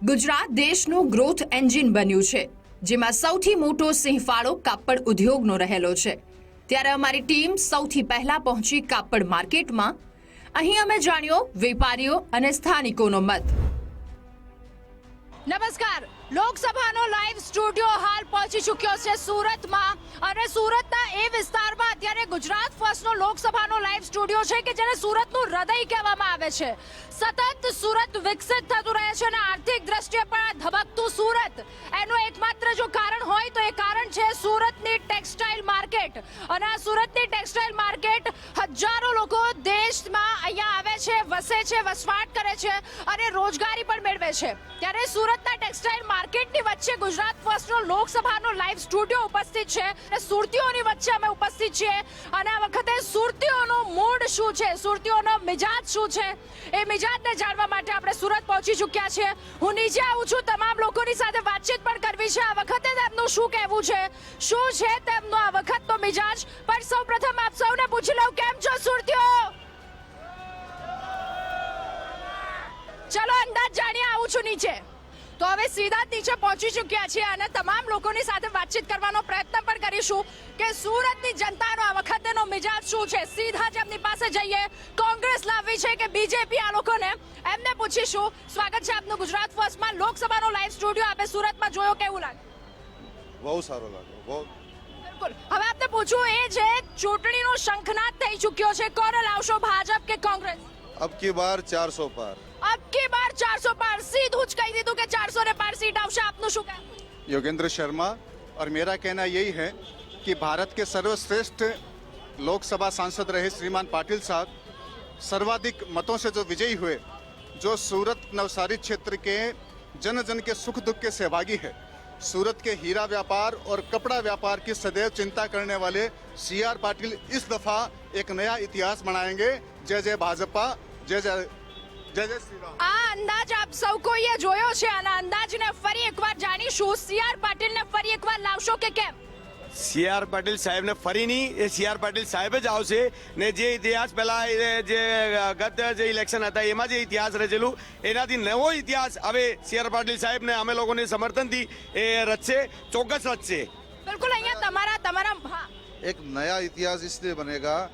ગુજરાત દેશનું growth engine બન્યું છે, જેમાં સૌથી મોટો સિંહફાળો કાપડ ઉદ્યોગનો રહેલો છે। ત્યારે અમારી ટીમ સૌથી પહેલા પહોંચી કાપડ માર્કેટમાં। અહીં અમે જાણ્યો વેપારીઓ અને સ્થાનિકોનો મત। નમસ્કાર, લોકસભાનો લાઈવ સ્ટુડિયો હાલ પહોંચી ચૂક્યો છે સુરતમાં અને સુરતના એ વિસ્તારમાં અત્યારે ગુજરાત ફર્સ્ટનો લોકસભાનો લાઈવ સ્ટુડિયો છે કે જેને સુરતનું હૃદય કહેવામાં આવે છે। સતત સુરત વિકસિત થતું રહે છે અને આર્થિક દ્રષ્ટિએ પણ ધબકતું સુરત એનું એકમાત્ર જો કારણ હોય તો એ કારણ છે સુરતની ટેક્સટાઇલ માર્કેટ। અને આ સુરતની ટેક્સટાઇલ માર્કેટ હજારો લોકો દેશમાં અહીંયા આવે છે, વસે છે, વસવાટ કરે છે અને રોજગારી પણ મેળવે છે। ત્યારે સુરતના ટેક્સટાઇલ માર્કેટની વચ્ચે ગુજરાત ફર્સ્ટનો લોકસભાનો લાઈવ સ્ટુડિયો ઉપસ્થિત છે અને સુરતીઓની વચ્ચે અમે ઉપસ્થિત છીએ અને આ વખતે સુરતીઓનું મૂડ શું છે, સુરતીઓનો મિજાજ શું છે એ મિજાજને જાણવા માટે આપણે સુરત પહોંચી ચૂક્યા છીએ। હું નીચે આવું છું, તમામ લોકોની સાથે વાતચીત પણ કરવી છે। આ વખતે તેમનું શું કહેવું છે, શું છે તેમનો આ વખતનો મિજાજ, પણ સૌપ્રથમ આપ સૌને પૂછી લઉં, કેમ છો સુરતીઓ? ચલો અંદાજ જાણીએ, આવું છું નીચે। તો હવે સીધા જ નીચે પહોંચી ચૂક્યા છીએ અને તમામ લોકોની સાથે વાતચીત કરવાનો પ્રયત્ન પણ કરીશું કે સુરતની જનતાનો આ વખતેનો મિજાજ શું છે। સીધા જ એમની પાસે જઈએ। કોંગ્રેસ લાવવી છે કે બીજેપી, આ લોકોને એમને પૂછીશું। સ્વાગત છે આપનું ગુજરાત ફર્સ્ટમાં, લોકસભાનો લાઈવ સ્ટુડિયો આપે સુરતમાં જોયો, કેવું લાગે? બહુ સારો લાગ્યો, બહુ। બિલકુલ, હવે આપને પૂછવું એ છે, ચૂંટણીનો શંખનાદ થઈ ચૂક્યો છે, કોને લાવશો, ભાજપ કે કોંગ્રેસ? अब की बार 400 पार। अब की बार 400 पार, सीधું જ કહી દીધું કે 400 ને પાર સીટ આવશે। આપનું શું કહેવું? योगेंद्र शर्मा। और मेरा कहना यही है कि भारत के सर्वश्रेष्ठ लोकसभा सांसद रहे श्रीमान पाटिल साहब सर्वाधिक मतों से जो विजयी हुए, जो सूरत नवसारी क्षेत्र के जन जन के सुख दुख के सहभागी है, सूरत के हीरा व्यापार और कपड़ा व्यापार की सदैव चिंता करने वाले CR पाटिल इस दफा एक नया इतिहास बनाएंगे। जय जय भाजपा, जय जय जय जय श्री राम। આ અંદાજ આપ સૌ કોઈએ જોયો છે અને અંદાજને ફરી એકવાર જાણીશું। CR પાટીલને ફરી એકવાર લાવશો કે કેમ? CR પાટીલ સાહેબને ફરી નહીં, એ CR પાટીલ સાહેબ જ આવશે ને જે ઇતિહાસ પહેલા જે ગત જે ઇલેક્શન હતા એમાં જે ઇતિહાસ રચેલું એનાથી નવો ઇતિહાસ હવે CR પાટીલ સાહેબને અમે લોકોને સમર્થનથી એ રચશે, ચોક્કસ રચશે। બિલકુલ, અહીંયા તમારા હા, एक नया इतिहास इसलिए बनेगा,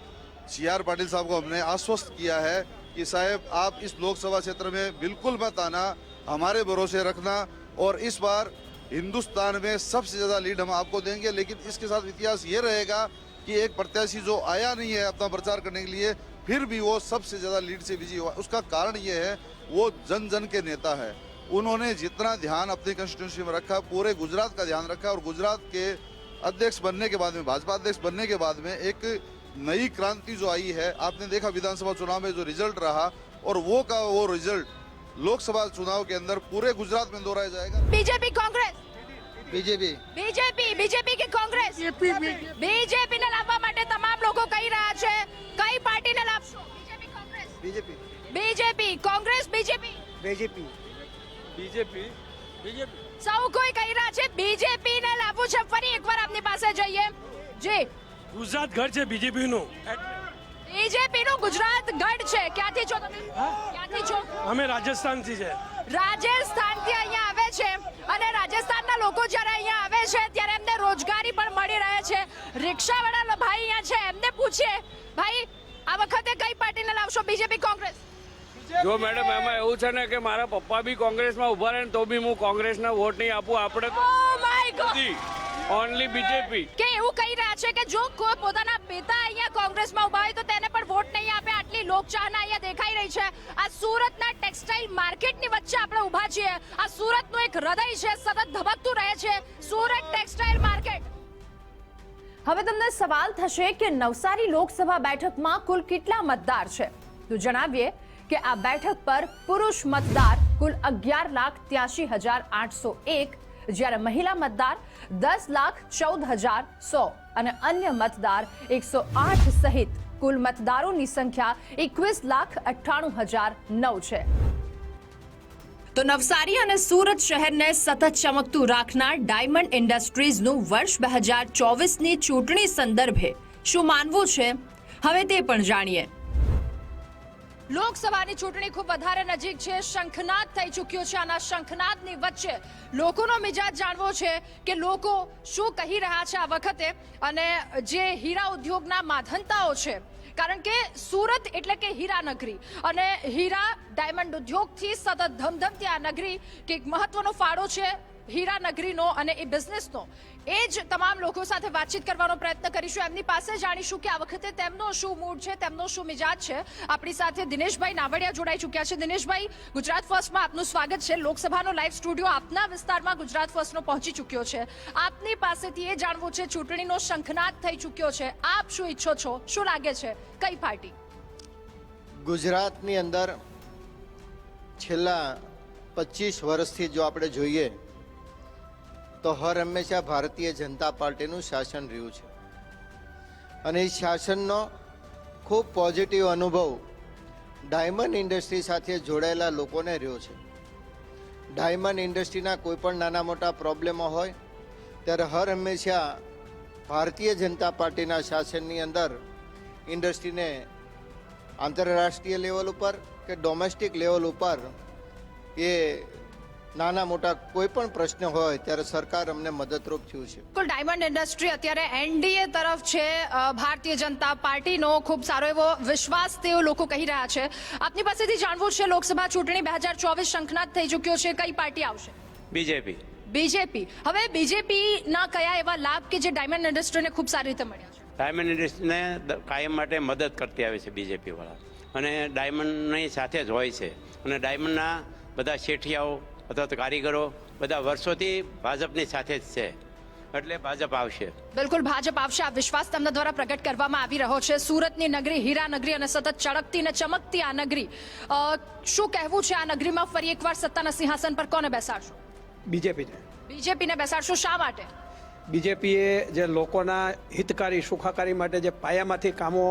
CR पाटिल साहब को हमने आश्वस्त किया है कि साहब आप इस लोकसभा क्षेत्र में बिल्कुल मत आना, हमारे भरोसे रखना और इस बार हिंदुस्तान में सबसे ज़्यादा लीड हम आपको देंगे। लेकिन इसके साथ इतिहास ये रहेगा कि एक प्रत्याशी जो आया नहीं है अपना प्रचार करने के लिए, फिर भी वो सबसे ज़्यादा लीड से विजयी हुआ। उसका कारण ये है वो जन जन के नेता है। उन्होंने जितना ध्यान अपनी कंस्टिट्यूंसी में रखा, पूरे गुजरात का ध्यान रखा और गुजरात के अध्यक्ष बनने के बाद में, भाजपा अध्यक्ष बनने के बाद में एक नई क्रांति जो आई है, आपने देखा विधानसभा चुनाव में जो रिजल्ट रहा और वो रिजल्ट लोकसभा चुनाव के अंदर पूरे गुजरात में दोहराया जाएगा। बीजेपी कांग्रेस, बीजेपी बीजेपी કે કોંગ્રેસ? બીજેપી ને લાવવા માટે તમામ લોકો કહી રહ્યા છે, કઈ પાર્ટીને લાવશો? BJP, Congress? BJP, Congress, BJP. સૌ કોઈ કહી રહ્યા છે બીજેપી ને લાવવું છે। ફરી એકવાર આપની પાસે જઈએ। જી, ગુજરાત ગઢ છે બીજેપી નું। બીજેપી નું ગુજરાત ગઢ છે। ક્યાંથી છો તમે? ક્યાંથી છો? અમે રાજસ્થાન થી છે। રાજસ્થાન થી અહીંયા આવે છે અને રાજસ્થાનના લોકો જ્યારે અહીંયા આવે છે ત્યારે એમને રોજગારી પણ મળી રહે છે। રિક્ષાવાળા ભાઈ અહીંયા છે, એમને પૂછીએ, ભાઈ આ વખતે કઈ પાર્ટીને લાવશો, બીજેપી, કોંગ્રેસ? જો મેડમ, એમાં એવું છે ને કે મારા પપ્પા બી કોંગ્રેસમાં ઉભા રહે ને તો બી હું કોંગ્રેસને વોટ નહીં આપું। આપણે તો oh my God, only BJP. કે એવું કહી રહ્યા છે કે જો કોઈ પોતાના પિતા અહીંયા કોંગ્રેસમાં ઉભા હોય તો તેને પણ વોટ નહીં આપે। આટલી લોકચાહના અહીંયા દેખાઈ રહી છે। આ સુરતના ટેક્સટાઇલ માર્કેટની વચ્ચે આપણે ઉભા છીએ। આ સુરતનું એક હૃદય છે, સતત ધબકતું રહે છે સુરત ટેક્સટાઇલ માર્કેટ। હવે તમને સવાલ થશે કે નવસારી લોકસભા બેઠકમાં કુલ કેટલા મતદાર છે? તો જણાવીએ કે આ બેઠક પર પુરુષ મતદાર કુલ 11,83,801, જ્યારે મહિલા મતદાર 10,14,100 અને અન્ય મતદાર 108 સહિત કુલ મતદારોની સંખ્યા 21,98,009 છે। તો નવસારી અને સુરત શહેરને સતત ચમકતું રાખનાર ડાયમંડ ઇન્ડસ્ટ્રીઝનું વર્ષ 2024ની ચૂંટણી સંદર્ભે શું માનવું છે, હવે તે પણ જાણીએ। લોકસભાની ચૂંટણી ખૂબ વધારે નજીક છે, શંખનાદ થઈ ચૂક્યો છે. આના શંખનાદની વચ્ચે લોકોનો મિજાજ જાણવો છે કે લોકો શું કહી રહ્યા છે આ વખતે. અને જે હીરા ઉદ્યોગના માધનતાઓ છે, કારણ કે સુરત એટલે કે હીરા નગરી, અને હીરા ડાયમંડ ઉદ્યોગથી સતત ધમધમતી આ નગરી કે એક મહત્વનો ફાળો છે હીરા નગરીનો અને એ બિઝનેસનો. એ જ તમામ લોકો સાથે વાતચીત કરવાનો પ્રયત્ન કરીશું. એમની પાસે જાણીશું કે આ વખતે તેમનો શું મૂડ છે, તેમનો શું મિજાજ છે. આપણી સાથે દિનેશભાઈ નાવડિયા જોડાઈ ચૂક્યા છે. દિનેશભાઈ, ગુજરાત ફર્સ્ટમાં આપનું સ્વાગત છે. લોકસભાનો લાઈવ સ્ટુડિયો આપના વિસ્તારમાં ગુજરાત ફર્સ્ટનો પહોંચી ચૂક્યો છે. આપની પાસેથી એ જાણવું છે, ચૂંટણીનો શંખનાદ થઈ ચૂક્યો છે, આપ શું ઈચ્છો છો? શું લાગે છે, કઈ પાર્ટી? ગુજરાતની અંદર છેલ્લા 25 વર્ષથી જો આપણે જોઈએ તો હર હંમેશા ભારતીય જનતા પાર્ટીનું શાસન રહ્યું છે, અને એ શાસનનો ખૂબ પોઝિટિવ અનુભવ ડાયમંડ ઇન્ડસ્ટ્રી સાથે જોડાયેલા લોકોને રહ્યો છે. ડાયમંડ ઇન્ડસ્ટ્રીના કોઈ પણ નાના મોટા પ્રોબ્લેમો હોય ત્યારે હર હંમેશા ભારતીય જનતા પાર્ટીના શાસનની અંદર ઇન્ડસ્ટ્રીને આંતરરાષ્ટ્રીય લેવલ ઉપર કે ડોમેસ્ટિક લેવલ ઉપર એ નાના મોટા કોઈ પણ પ્રશ્ન હોય ત્યારે સરકાર અમને મદદરૂપ થયું છે. બિલકુલ, ડાયમંડ ઇન્ડસ્ટ્રી અત્યારે એનડીએ તરફ છે. ભારતીય જનતા પાર્ટીનો ખૂબ સારો એવો વિશ્વાસ તેઓ લોકો કહી રહ્યા છે. આપની પાસેથી જાણવું છે, લોકસભા ચૂંટણી 2024 શંખનાદ થઈ ચૂક્યો છે, કઈ પાર્ટી આવશે? બીજેપી. બીજેપી. હવે બીજેપીના કયા એવા લાભ કે જે ડાયમંડ ઇન્ડસ્ટ્રીને ખૂબ સારી રીતે મળ્યા છે? ડાયમંડ ઇન્ડસ્ટ્રીને કાયમ માટે મદદ કરતી આવે છે બીજેપીવાળા, અને ડાયમંડની સાથે જ હોય છે. અને ડાયમંડના બધા શેઠિયાઓ અથવા તો કારીગરો બધા વર્ષોથી ભાજપની સાથે જ છે, એટલે ભાજપ આવશે. બિલકુલ, ભાજપ આવશે. આ વિશ્વાસ તેમના દ્વારા પ્રગટ કરવામાં આવી રહ્યો છે. સુરતની નગરી, હીરા નગરી, અને સતત ચળકતી ને ચમકતી આ નગરી. શું કહેવું છે, આ નગરીમાં ફરી એકવાર સત્તાના સિંહાસન પર કોને બેસાડશો? બીજેપીને. બીજેપીને બેસાડશો. શા માટે? બીજેપીએ જે લોકોના હિતકારી સુખાકારી માટે જે પાયામાંથી કામો,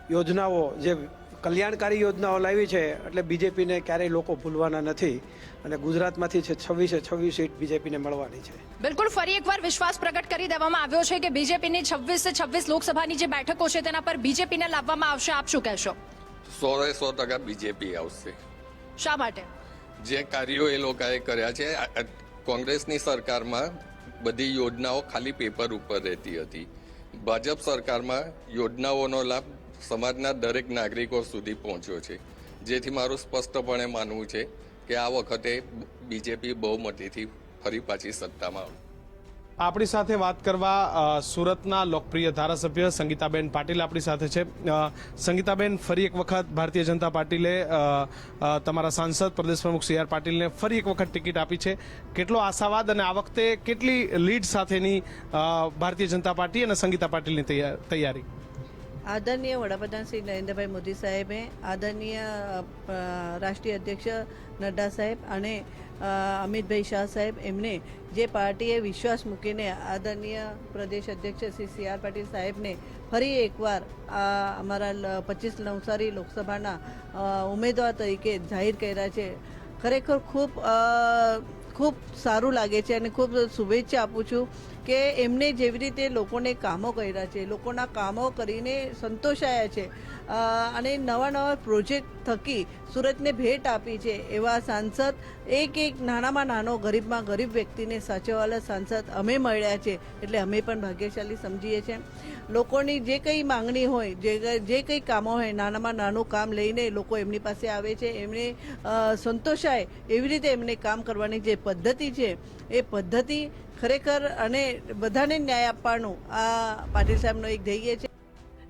યોજનાઓ, જે કલ્યાણકારી યોજનાઓ લાવી છે, એટલે બીજેપીને ક્યારેય લોકો ભૂલવાના નથી. અને ગુજરાતમાંથી છે 26 સીટ બીજેપીને મળવાની છે. બિલકુલ, ફરી એકવાર વિશ્વાસ પ્રગટ કરી દેવામાં આવ્યો છે કે બીજેપીની 26 લોકસભાની જે બેઠકો છે તેના પર બીજેપીને લાવવામાં આવશે. આપ શું કહેશો? 100% બીજેપી આવશે. શા માટે? જે કાર્યો એ લોકોએ કર્યા છે, કોંગ્રેસની સરકારમાં બધી યોજનાઓ ખાલી પેપર ઉપર રહેતી હતી. ભાજપ સરકારમાં યોજનાઓનો લાભ સમાજના દરેક નાગરિકો સુધી પહોંચ્યો છે, જેથી મારું સ્પષ્ટપણે માનવું છે કે આ વખતે બીજેપી બહુમતીથી ફરી પાછી સત્તામાં આવશે. આપણી સાથે વાત કરવા સુરતના લોકપ્રિય ધારાસભ્ય સંગીતાબેન પાટીલ આપણી સાથે છે. સંગીતાબેન, ફરી એક વખત ભારતીય જનતા પાર્ટીએ તમારા સાંસદ પ્રદેશ પ્રમુખ CR પાટીલને ફરી એક વખત ટિકિટ આપી છે. કેટલો આશાવાદ, અને આ વખતે કેટલી લીડ સાથેની ભારતીય જનતા પાર્ટી અને સંગીતા પાટીલની તૈયારી? આદરણીય વડાપ્રધાન શ્રી નરેન્દ્રભાઈ મોદી સાહેબે, આદરણીય રાષ્ટ્રીય અધ્યક્ષ નડ્ડા સાહેબ અને અમિતભાઈ શાહ સાહેબ, એમને જે પાર્ટીએ વિશ્વાસ મૂકીને આદરણીય પ્રદેશ અધ્યક્ષ શ્રી CR પાટીલ સાહેબને ફરી એકવાર અમારા 25 નવસારી લોકસભાના ઉમેદવાર તરીકે જાહેર કર્યા છે. ખરેખર ખૂબ સારું લાગે છે, અને ખૂબ શુભેચ્છા આપું છું કે એમને જેવી રીતે લોકોને કામો કર્યા છે, લોકોના કામો કરીને સંતોષાયા છે, અને નવા પ્રોજેક્ટ થકી સુરતને ભેટ આપી છે. એવા સાંસદ, એક નાનામાં નાનો ગરીબમાં ગરીબ વ્યક્તિને સાચવવાલા સાંસદ અમે મળ્યા છે, એટલે અમે પણ ભાગ્યશાળી સમજીએ છીએ. લોકોની જે કંઈ માંગણી હોય, જે કંઈ કામો હોય, નાનામાં નાનું કામ લઈને લોકો એમની પાસે આવે છે. એમને સંતોષાય એવી રીતે એમને કામ કરવાની જે પદ્ધતિ છે, એ પદ્ધતિ ખરેખર, અને બધાને ન્યાય આપવાનું આ પાટીલ સાહેબનો એક ધ્યેય છે.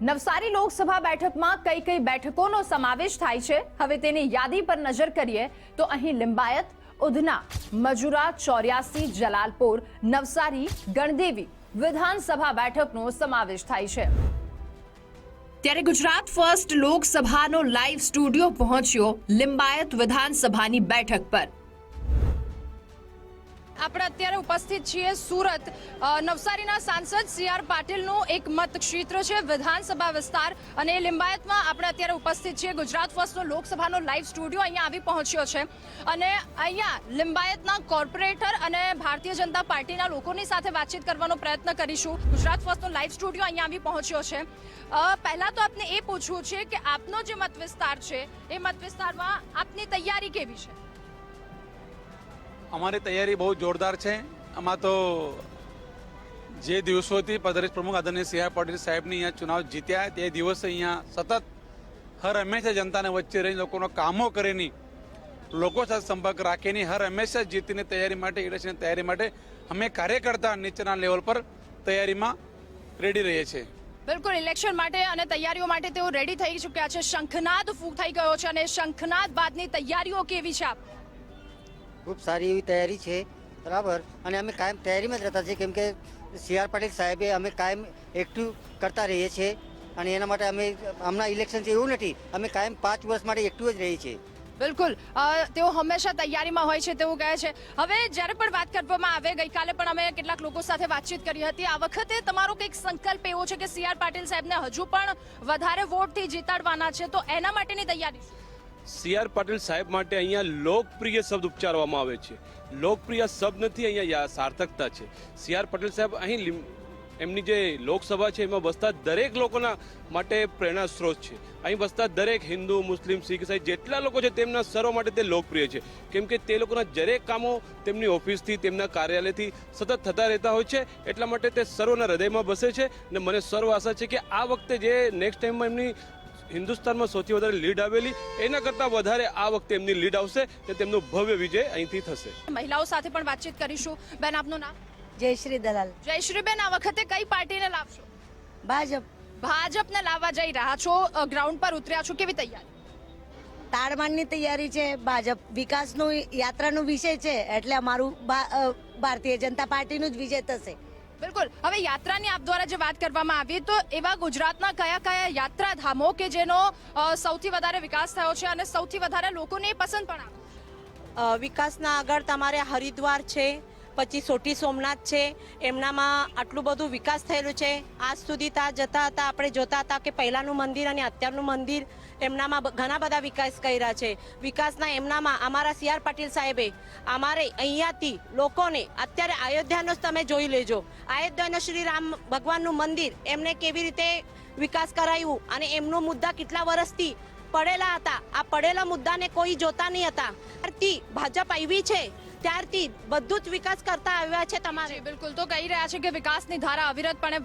નવસારી લોકસભા બેઠકમાં કઈ કઈ બેઠકોનો સમાવેશ થાય છે, હવે તેની યાદી પર નજર કરીએ તો અહીં લિંબાયત, ઉધના, મજુરા, 84, જલાલપોર, નવસારી, ગણદેવી વિધાનસભા બેઠકનો સમાવેશ થાય છે. ત્યારે ગુજરાત ફર્સ્ટ લોકસભાનો લાઈવ સ્ટુડિયો પહોંચ્યો લિંબાયત વિધાનસભાની બેઠક પર. આપણે અત્યારે ઉપસ્થિત છીએ સુરત નવસારીના સાંસદ સી.આર. પાટીલનું એક મતક્ષેત્ર છે વિધાનસભા વિસ્તાર અને લિંબાયતમાં આપણે અત્યારે ઉપસ્થિત છીએ. ગુજરાત ફર્સ્ટનો લોકસભાનો લાઈવ સ્ટુડિયો અહીંયા આવી પહોંચ્યો છે અને અહીંયા લિંબાયતના કોર્પોરેટર અને ભારતીય જનતા પાર્ટીના લોકોની સાથે વાતચીત કરવાનો પ્રયત્ન કરીશું. ગુજરાત ફર્સ્ટનો લાઈવ સ્ટુડિયો અહીંયા આવી પહોંચ્યો છે. પહેલા તો આપને એ પૂછવું છે કે આપનો જે મત વિસ્તાર છે એ મત વિસ્તારમાં આપની તૈયારી કેવી છે? અમારી તૈયારી બહુ જોરદાર છે. આમાં તો જે દિવસોથી પ્રદેશ પ્રમુખ આદરણીય સી.આર. પાટીલ સાહેબની અહીંયા ચુનાવ જીત્યા તે દિવસે અહીંયા સતત હર હંમેશા જનતાને વચ્ચે રહી લોકોનો કામો કરેની, લોકો સાથે સંપર્ક રાખીની હર હંમેશા જીતીની તૈયારી માટે, ઇલેક્શનની તૈયારી માટે અમે કાર્યકર્તા નીચેના લેવલ પર તૈયારીમાં રેડી રહીએ છીએ. બિલકુલ, ઇલેક્શન માટે અને તૈયારીઓ માટે તેઓ રેડી થઈ ચૂક્યા છે. શંખનાદ ફૂંક થઈ ગયો છે અને શંખનાદ બાદની તૈયારીઓ કેવી છે આપ? ખૂબ સારી એવી તૈયારી છે, બરાબર. અને અમે કાયમ તૈયારીમાં જ રહેતા છીએ, કેમ કે સી.આર. પાટીલ સાહેબે અમે કાયમ એક્ટિવ કરતા રહીએ છીએ અને એના માટે અમે હમણાં ઇલેક્શન છે એવું નથી, અમે કાયમ 5 વર્ષ માટે એક્ટિવ જ રહીએ છીએ. બિલકુલ, તેઓ હંમેશા તૈયારીમાં હોય છે તેવું કહે છે. હવે જ્યારે પણ વાત કરવામાં આવે, ગઈકાલે પણ અમે કેટલાક લોકો સાથે વાતચીત કરી હતી, આ વખતે તમારો કંઈક સંકલ્પ એવો છે કે સી.આર. પાટીલ સાહેબને હજુ પણ વધારે વોટથી જીતાડવાના છે, તો એના માટેની તૈયારી શું? સી.આર. પાટીલ સાહેબ માટે અહીંયા લોકપ્રિય શબ્દ ઉચ્ચારવામાં આવે છે. લોકપ્રિય શબ્દ નથી, અહીંયા સાર્થકતા છે. સી.આર. પાટીલ સાહેબ અહીં એમની જે લોકસભા છે એમાં બસતા દરેક લોકોના માટે પ્રેરણા સ્ત્રોત છે. અહીં બસતા દરેક હિન્દુ, મુસ્લિમ, શીખ સહિત જેટલા લોકો છે તેમના સર્વ માટે તે લોકપ્રિય છે, કેમ કે તે લોકોના દરેક કામો તેમની ઓફિસથી, તેમના કાર્યાલયથી સતત થતા રહેતા હોય છે. એટલા માટે તે સર્વના હૃદયમાં બસે છે અને મને સર્વ આશા છે કે આ વખતે જે નેક્સ્ટ ટાઈમમાં એમની હિન્દુસ્તાનમાં સૌથી વધારે લીડ આવેલી એના કરતાં વધારે આ વખતે એમની લીડ આવશે અને તેમનો ભવ્ય વિજય અહીંથી થશે. મહિલાઓ સાથે પણ વાતચીત કરીશું. બેન, આપનું નામ? જયશ્રી દલાલ. જયશ્રી બેન, આ વખતે કઈ પાર્ટીને લાવશો? ભાજપ. ભાજપને લાવવા જઈ રહ્યા છો, ગ્રાઉન્ડ પર ઉતર્યા છો, કેવી તૈયારી? તાળમાળની તૈયારી છે. ભાજપ વિકાસનું યાત્રાનું વિષય છે એટલે અમારું ભારતીય જનતા પાર્ટીનું જ વિજય થશે. બિલકુલ. હવે યાત્રાની આપ દ્વારા જે વાત કરવામાં આવી, તો એવા ગુજરાતના કયા કયા યાત્રાધામો કે જેનો સૌથી વધારે વિકાસ થયો છે અને સૌથી વધારે લોકોને પસંદ પણ આવે? વિકાસના આગળ તમારે હરિદ્વાર છે, પછી સોટી સોમનાથ છે, એમનામાં આટલું બધું વિકાસ થયેલું છે. આજ સુધી ત્યાં જતા હતા, આપણે જોતા હતા કે પહેલાંનું મંદિર અને અત્યારનું મંદિર, એમનામાં ઘણા બધા વિકાસ કર્યા છે. વિકાસના એમનામાં અમારા સી.આર. પાટીલ સાહેબે અમારે અહીંયાથી લોકોને અત્યારે અયોધ્યાનો જ તમે જોઈ લેજો, અયોધ્યાનો શ્રી રામ ભગવાનનું મંદિર એમને કેવી રીતે વિકાસ કરાયું અને એમનો મુદ્દા કેટલા વર્ષથી પડેલા હતા. આ પડેલા મુદ્દાને કોઈ જોતા નહીં હતા. ત્યારથી ભાજપ આવી છે ત્યારથી બધું જ વિકાસ કરતા આવ્યા છે તમારે. બિલકુલ, તો કહી રહ્યા છે કે વિકાસની ધારા અવિરતપણે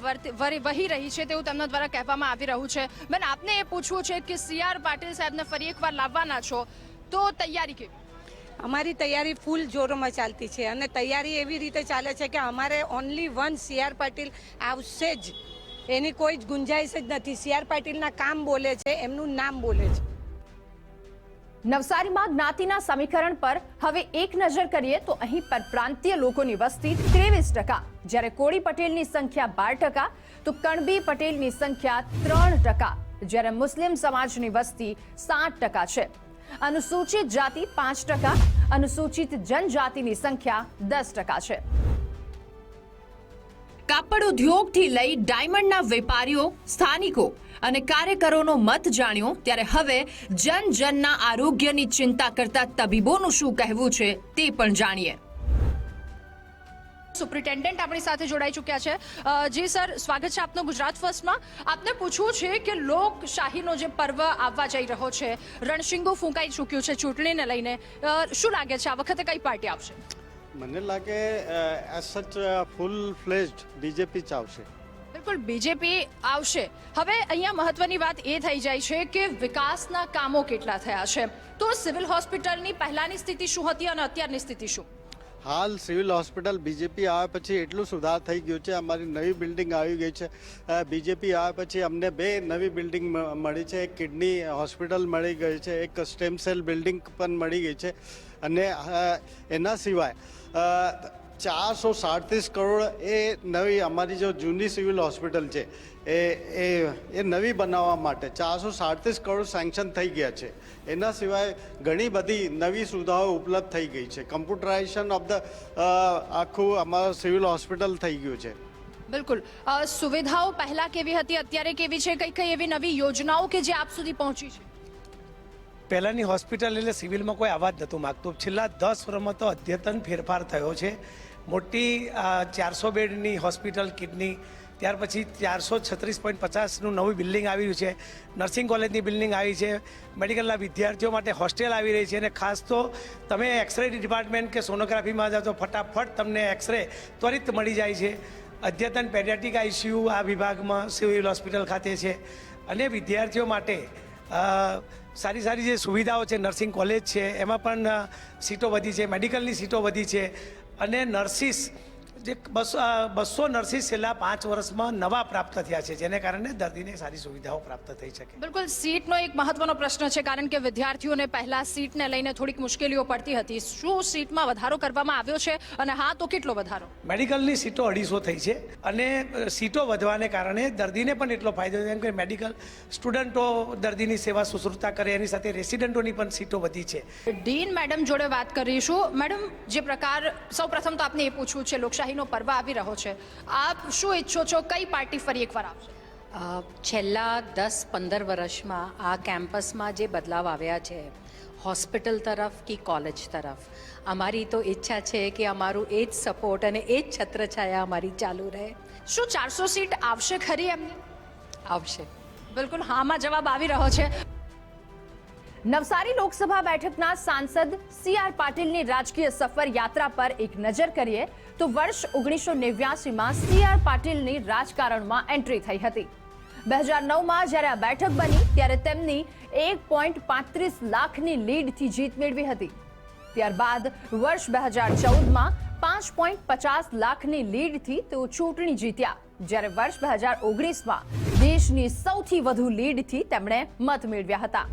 વહી રહી છે તેવું તેમના દ્વારા કહેવામાં આવી રહ્યું છે. બેન, આપને એ પૂછવું છે કે સી.આર. પાટીલ સાહેબને ફરી એકવાર લાવવાના છો, તો તૈયારી કેવી? અમારી તૈયારી ફૂલ જોરોમાં ચાલતી છે અને તૈયારી એવી રીતે ચાલે છે કે અમારે ઓનલી વન સી.આર. પાટીલ આવશે જ, એની કોઈ જ ગુંજાઈશ જ નથી. સી.આર. પાટીલના કામ બોલે છે, એમનું નામ બોલે છે. નવસારીમાં જ્ઞાતિના સમીકરણ પર હવે એક નજર કરીએ તો અહીં પરપ્રાંતીય લોકોની વસ્તી 23%, જ્યારે કોળી પટેલની સંખ્યા 12%, તો કણબી પટેલની સંખ્યા 3%, જ્યારે મુસ્લિમ સમાજની વસ્તી 60% છે. અનુસૂચિત જાતિ 5%, અનુસૂચિત જનજાતિની સંખ્યા 10% છે. કાપડ ઉદ્યોગથી લઈ ડાયમંડના વેપારીઓ, સ્થાનિકો અને કાર્યકરોનો મત જાણ્યો, ત્યારે હવે જનના આરોગ્યની ચિંતા કરતા તબીબોનું શું કહેવું છે તે પણ જાણીએ. સુપ્રિન્ટેન્ડન્ટ આપણી સાથે જોડાઈ ચૂક્યા છે. જી સર, સ્વાગત છે આપનું ગુજરાત ફર્સ્ટમાં. આપને પૂછવું છે કે લોકશાહીનો જે પર્વ આવવા જઈ રહ્યો છે, રણશીંગો ફૂંકાઈ ચૂક્યું છે ચૂંટણીને લઈને, શું લાગે છે આ વખતે કઈ પાર્ટી આવશે? મને લાગે એઝ સચ ફૂલ ફ્લેજ્ડ બીજેપી જ આવશે. બિલકુલ, બીજેપી આવશે. હવે અહીંયા મહત્વની વાત એ થઈ જાય છે કે વિકાસના કામો કેટલા થયા છે, તો સિવિલ હોસ્પિટલની પહેલાની સ્થિતિ શું હતી અને અત્યારની સ્થિતિ શું? હાલ સિવિલ હોસ્પિટલ બીજેપી આવ્યા પછી એટલું સુધાર થઈ ગયું છે. અમારી નવી બિલ્ડિંગ આવી ગઈ છે. બીજેપી આવ્યા પછી અમને 2 નવી બિલ્ડિંગ મળી છે. એક કિડની હોસ્પિટલ મળી ગઈ છે, એક સ્ટેમ સેલ બિલ્ડિંગ પણ મળી ગઈ છે. અને એના સિવાય 437 કરોડ એ નવી અમારી જો જૂની સિવિલ હોસ્પિટલ છે એ નવી બનાવવા માટે 437 કરોડ સેન્કશન થઈ ગયા છે. એના સિવાય ઘણી બધી નવી સુવિધાઓ ઉપલબ્ધ થઈ ગઈ છે. કમ્પ્યુટરાઇઝેશન ઓફ ધ આખું અમારું સિવિલ હોસ્પિટલ થઈ ગયું છે. બિલકુલ. સુવિધાઓ પહેલા કેવી હતી, અત્યારે કેવી છે? કઈ કઈ એવી નવી યોજનાઓ કે જે આપ સુધી પહોંચી છે? પહેલાંની હોસ્પિટલ એટલે સિવિલમાં કોઈ આવવા જ નહોતું માગતું. છેલ્લા 10 વર્ષમાં તો અદ્યતન ફેરફાર થયો છે. મોટી 400 બેડની હોસ્પિટલ કિડની, ત્યાર પછી 436.50નું નવું બિલ્ડિંગ આવી રહ્યું છે. નર્સિંગ કોલેજની બિલ્ડિંગ આવી છે. મેડિકલના વિદ્યાર્થીઓ માટે હોસ્ટેલ આવી રહી છે. અને ખાસ તો તમે એક્સરે ડિપાર્ટમેન્ટ કે સોનોગ્રાફીમાં જાઓ તો ફટાફટ તમને એક્સરે ત્વરિત મળી જાય છે. અદ્યતન પેડિયાટ્રિક આઈસીયુ આ વિભાગમાં સિવિલ હોસ્પિટલ ખાતે છે. અને વિદ્યાર્થીઓ માટે સારી સારી જે સુવિધાઓ છે, નર્સિંગ કોલેજ છે એમાં પણ સીટો વધી છે, મેડિકલની સીટો વધી છે. અને નર્સિસ જે 200 નર્સિસ છેલ્લા 5 વર્ષમાં નવા પ્રાપ્ત થયા છે, જેને કારણે દર્દીને સારી સુવિધાઓ પ્રાપ્ત થઈ શકે. બિલકુલ. સીટનો એક મહત્વનો પ્રશ્ન છે, કારણ કે વિદ્યાર્થીઓને પહેલા સીટને લઈને થોડીક મુશ્કેલીઓ પડતી હતી. શું સીટમાં વધારો કરવામાં આવ્યો છે, અને હા તો કેટલો વધારો? મેડિકલની સીટો 250 થઈ છે. અને સીટો વધવાને કારણે દર્દીને પણ એટલો ફાયદો છે, કેમ કે મેડિકલ સ્ટુડન્ટો દર્દીની સેવા શુશ્રૂષા કરે, એની સાથે રેસિડન્ટોની પણ સીટો વધી છે. ડીન મેડમ જોડે વાત કરીશું. મેડમ, જે પ્રકાર સૌપ્રથમ તો આપને એ પૂછવું છે, લોકશાહીનો પર્વ આવી રહ્યો છે, આપ શું ઈચ્છો છો? કઈ પાર્ટી ફરી એકવાર આવશે? છેલ્લા 10-15 વર્ષમાં આ કેમ્પસમાં જે બદલાવ આવ્યા છે, હોસ્પિટલ તરફ કે કોલેજ તરફ, અમારી તો ઈચ્છા છે કે અમારું એ જ સપોર્ટ અને એ જ છત્રછાયા અમારી ચાલુ રહે. શું 400 સીટ આવશે ખરી એમને? આવશે. બિલકુલ હામાં જવાબ આવી રહ્યો છે. નવસારી લોકસભા બેઠકના સાંસદ CR પાટીલની રાજકીય સફર યાત્રા પર એક નજર કરીએ તો વર્ષ 1989માં CR પાટીલની રાજકારણમાં એન્ટ્રી થઈ હતી. 2009માં જ્યારે આ બેઠક બની ત્યારે તેમની 1.35 લાખની લીડથી જીત મેળવી હતી. ત્યારબાદ વર્ષ 2014માં 5.50 લાખની લીડથી તેઓ ચૂંટણી જીત્યા, જ્યારે વર્ષ 2019માં દેશની સૌથી વધુ લીડથી તેમણે મત મેળવ્યા હતા.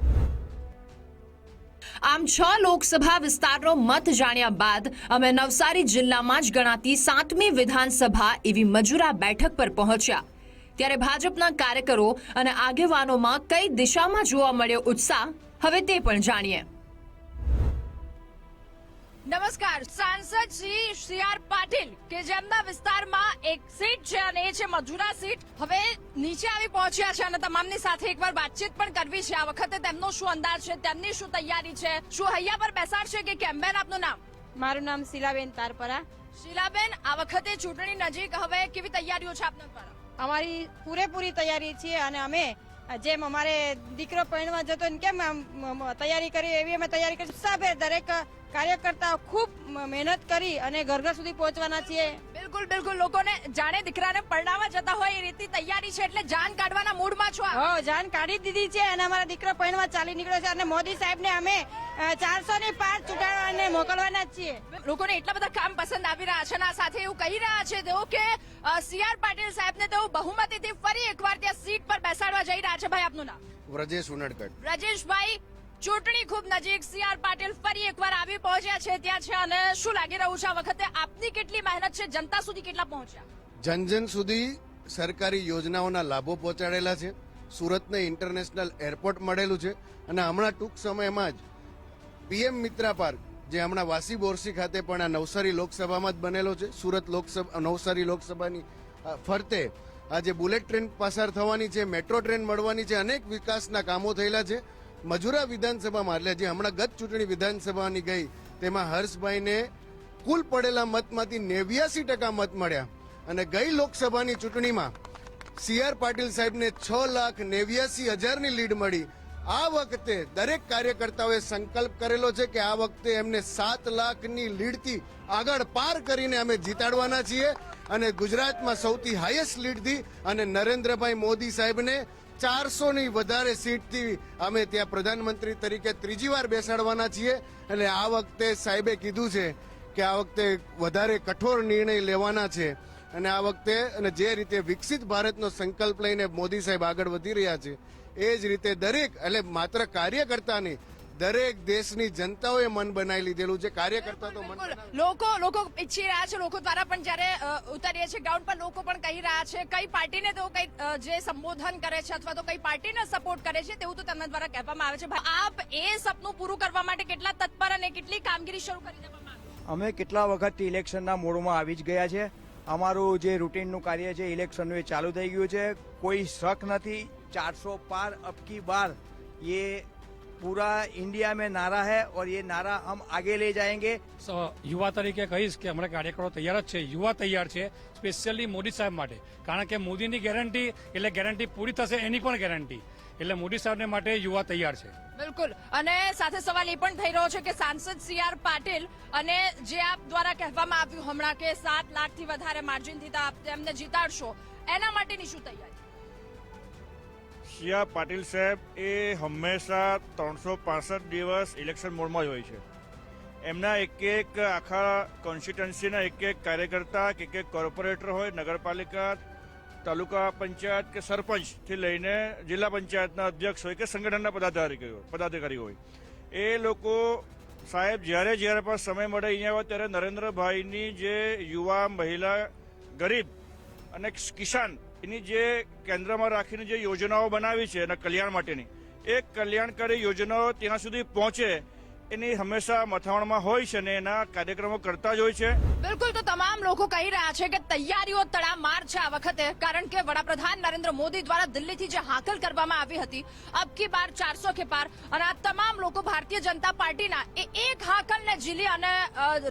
આમ 6 લોકસભા વિસ્તારનો મત જાણ્યા બાદ અમે નવસારી જિલ્લામાં જ ગણાતી 7મી વિધાનસભા એવી મજુરા બેઠક પર પહોંચ્યા. ત્યારે ભાજપના કાર્યકરો અને આગેવાનોમાં કઈ દિશામાં જોવા મળ્યો ઉત્સાહ, હવે તે પણ જાણીએ. નમસ્કાર. સાંસદ શ્રી CR પાટીલ કે જેમના વિસ્તારમાં એક સીટ છે અને એ છે મજુરા સીટ, હવે નીચે આવી પહોંચ્યા છે અને તમામની સાથે એકવાર વાતચીત પણ કરવી છે. આ વખતે તેમનો શું અંદાજ છે, તેમની શું તૈયારી છે, શું હૈયા પર બેસાડશે કે કેમ? બેન, આપનું નામ? મારું નામ શીલાબેન તારપરા. શીલાબેન, આ વખતે ચૂંટણી નજીક, હવે કેવી તૈયારીઓ છે આપના દ્વારા? અમારી પૂરેપૂરી તૈયારી છે અને અમે જેમ અમારે દીકરો પરણવા જતો ને કેમ તૈયારી કરી એવી અમે તૈયારી કરી. ઉત્સાહભેર દરેક કાર્યકર્તાઓ ખૂબ મહેનત કરી અને ઘર ઘર સુધી પહોંચવાના છીએ. બિલકુલ બિલકુલ. લોકોને જાણે દીકરાને પરણાવવા જતા હોય એ રીતની તૈયારી છે, એટલે જાન કાઢવાના મૂડમાં છો? જાન કાઢી દીધી છે અને અમારા દીકરો પરણવા ચાલી નીકળ્યો છે અને મોદી સાહેબને અમે 400 ની પાર ચૂંટાડવાને મોકલવાના જ છીએ. લોકોને એટલા બધા કામ પસંદ આવી રહ્યા છે અને આ સાથે એવું કહી રહ્યા છે તેઓ કે CR પાટીલ સાહેબને તેઓ બહુમતીથી ફરી એકવાર ત્યાં સીટ પર બેસાડવા જઈ રહ્યા છે. ભાઈ, આપનું નામ? વ્રજેશ ઉનડકટ. વ્રજેશભાઈ, ચૂંટણી ખૂબ નજીક, CR પાટીલ ફરી એકવાર આવી પહોંચ્યા છે ત્યાં છે, અને શું લાગી રહ્યું છે આ વખતે આપની કેટલી મહેનત છે, જનતા સુધી કેટલા પહોંચ્યા? જન સુધી સરકારી યોજનાઓના લાભો પહોંચાડેલા છે. સુરતને ઇન્ટરનેશનલ એરપોર્ટ મળેલું છે અને હમણાં ટૂંક સમયમાં જ PM મિત્રા પાર્ક, જે હમણાં વાસી બોરસી ખાતે પણ આ નવસારી લોકસભામાં જ બનેલો છે. સુરત નવસારી લોકસભાની ફરતે આજે બુલેટ ટ્રેન પસાર થવાની છે, મેટ્રો ટ્રેન મળવાની છે, અનેક વિકાસના કામો થયેલા છે. મજુરા વિધાનસભામાં, એટલે જે હમણાં ગત ચૂંટણી વિધાનસભાની ગઈ તેમાં હર્ષભાઈને કુલ પડેલા મતમાંથી 89% મત મળ્યા અને ગઈ લોકસભાની ચૂંટણીમાં CR પાટીલ સાહેબને 6,89,000ની લીડ મળી. આ વખતે દરેક કાર્યકર્તાઓએ સંકલ્પ કરેલો છે કે આ વખતે એમને 7 લાખની લીડથી આગળ પાર કરીને અમે જીતાડવાના છીએ અને ગુજરાતમાં સૌથી હાઈએસ્ટ લીડથી અને નરેન્દ્રભાઈ મોદી સાહેબને 400ની વધારે સીટથી અમે ત્યાં પ્રધાનમંત્રી તરીકે ત્રીજી વાર બેસાડવાના છીએ. એટલે આ વખતે સાહેબે કીધું છે કે આ વખતે વધારે કઠોર નિર્ણય લેવાના છે અને આ વખતે અને જે રીતે વિકસિત ભારતનો સંકલ્પ લઈને મોદી સાહેબ આગળ વધી રહ્યા છે એ જ રીતે દરેક, એટલે માત્ર કાર્યકર્તા નહીં, દરેક દેશની જનતાઓએ મન બનાવી લીધેલું છે. કાર્યકર્તા તો મન લોકો ઈચ્છી રહ્યા છે, લોકો દ્વારા પણ જ્યારે ઉતરીએ છે ગ્રાઉન્ડ પર લોકો પણ કહી રહ્યા છે કઈ પાર્ટીને તેઓ કઈ જે સંબોધન કરે છે અથવા તો કઈ પાર્ટીને સપોર્ટ કરે છે તેવું તો તેમના દ્વારા કહેવામાં આવે છે. આપ એ સપનું પૂરું કરવા માટે કેટલા તત્પર અને કેટલી કામગીરી શરૂ કરી દેવામાં આવી? અમે કેટલા વખતથી ઇલેક્શનના મોડમાં આવી જ ગયા છે. અમારું જે રૂટીનનું કાર્ય છે ઇલેક્શનનું એ ચાલુ થઈ ગયું છે. કોઈ શક નથી. 400 પાર અબ की बार ये पूरा इंडिया में नारा है और ये नारा हम आगे ले जाएंगे. યુવા તરીકે કહીશ કે અમારા કાર્યકરો તૈયાર જ છે, યુવા તૈયાર છે સ્પેશિયલી મોદી સાહેબ માટે, કારણ કે મોદીની ગેરંટી એટલે ગેરંટી પૂરી થશે એની પણ ગેરંટી, એટલે મોદી સાહેબને માટે યુવા તૈયાર છે. બિલકુલ. અને સાથે સવાલ એ પણ થઈ રહ્યો છે કે સાંસદ સી.આર. પાટીલ અને જે આપ દ્વારા કહેવામાં આવ્યું હમણાં કે 7 લાખથી વધારે માર્જિનથી આપ તેમને જીતાડશો, એના માટેની શું તૈયારી? સી.આર. પાટીલ સાહેબ એ હંમેશા 365 દિવસ ઇલેક્શન મોડમાં જ હોય છે. એમના એક આખા કોન્સ્ટિટ્યુન્સીના એક કાર્યકર્તા કે એક કોર્પોરેટર હોય, નગરપાલિકા, તાલુકા પંચાયત કે સરપંચથી લઈને જિલ્લા પંચાયતના અધ્યક્ષ હોય કે સંગઠનના પદાધિકારી હોય, એ લોકો સાહેબ જ્યારે પણ સમય મળે અહીંયા આવે ત્યારે નરેન્દ્રભાઈની જે યુવા, મહિલા, ગરીબ અને કિસાન એની જે કેન્દ્રમાં રાખીને જે યોજનાઓ બનાવી છે એના કલ્યાણ માટેની, એ કલ્યાણકારી યોજનાઓ ત્યાં સુધી પહોંચે એની હંમેશા મથામણમાં હોય છે અને એના કાર્યક્રમો કરતા જ હોય છે. બિલકુલ. તો તમામ લોકો કહી રહ્યા છે કે તૈયારીઓ તડામાર છે આ વખતે, કારણ કે વડાપ્રધાન નરેન્દ્ર મોદી દ્વારા દિલ્હીથી જે હાકલ કરવામાં આવી હતી અબ કી બાર 400 કે પાર, અને આ તમામ લોકો ભારતીય જનતા પાર્ટીના એક હાકલને ઝીલી અને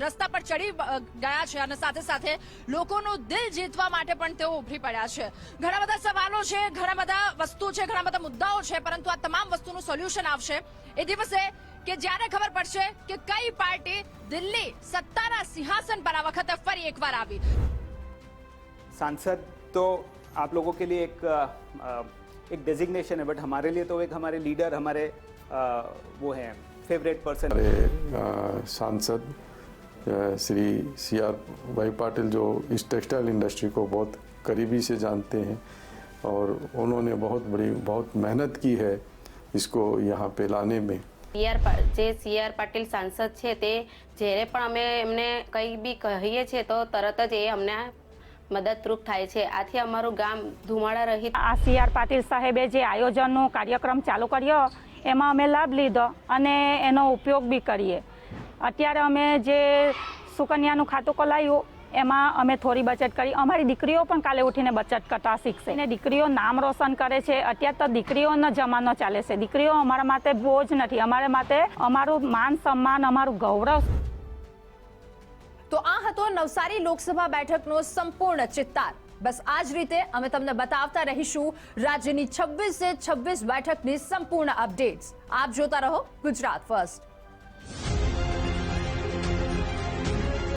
રસ્તા પર ચડી ગયા છે અને સાથે સાથે લોકોનું દિલ જીતવા માટે પણ તેઓ ઉભરી પડ્યા છે. ઘણા બધા સવાલો છે, ઘણા બધા વસ્તુ છે, ઘણા બધા મુદ્દાઓ છે, પરંતુ આ તમામ વસ્તુનું સોલ્યુશન આવશે એ દિવસે કે જ્યારે ખબર પડશે કે કઈ પાર્ટી દિલ્હી સત્તાના સિંહાસન પર આ વખતે ફરી એકવાર આવી. सांसद तो आप लोगों के लिए एक डेजिग्नेशन है, बट हमारे लिए तो एक हमारे लीडर, हमारे वो हैं फेवरेट पर्सन. सांसद श्री सी.आर. भाई पाटिल जो इस टेक्सटाइल इंडस्ट्री को बहुत करीबी से जानते हैं और उन्होंने बहुत मेहनत की है इसको यहाँ पे लाने में. સી.આર. પાટીલ સાંસદ છે તે જ્યારે પણ અમે એમને કંઈ બી કહીએ છીએ તો તરત જ એ અમને મદદરૂપ થાય છે. આથી અમારું ગામ ધુમાડા રહિત. આ સી.આર. પાટીલ સાહેબે જે આયોજનનો કાર્યક્રમ ચાલુ કર્યો એમાં અમે લાભ લીધો અને એનો ઉપયોગ બી કરીએ. અત્યારે અમે જે સુકન્યાનું ખાતું ખોલાવ્યું એમાં અમે થોડી બચત કરી. અમારી દીકરીઓ પણ કાલે ઉઠીને બચત કરતા શીખશે અને દીકરીઓ નામ રોશન કરે છે. અત્યારે તો દીકરીઓનો જમાનો ચાલે છે. દીકરીઓ અમારા માટે બોજ નથી, અમારા માટે અમારું માન સન્માન, અમારું ગૌરવ. તો આ હતો નવસારી લોકસભા બેઠકનો સંપૂર્ણ ચિત્તાર. બસ આ જ રીતે અમે તમને બતાવતા રહીશું રાજ્યની 26 બેઠકની સંપૂર્ણ અપડેટ્સ. આપ જોતા રહો ગુજરાત ફર્સ્ટ.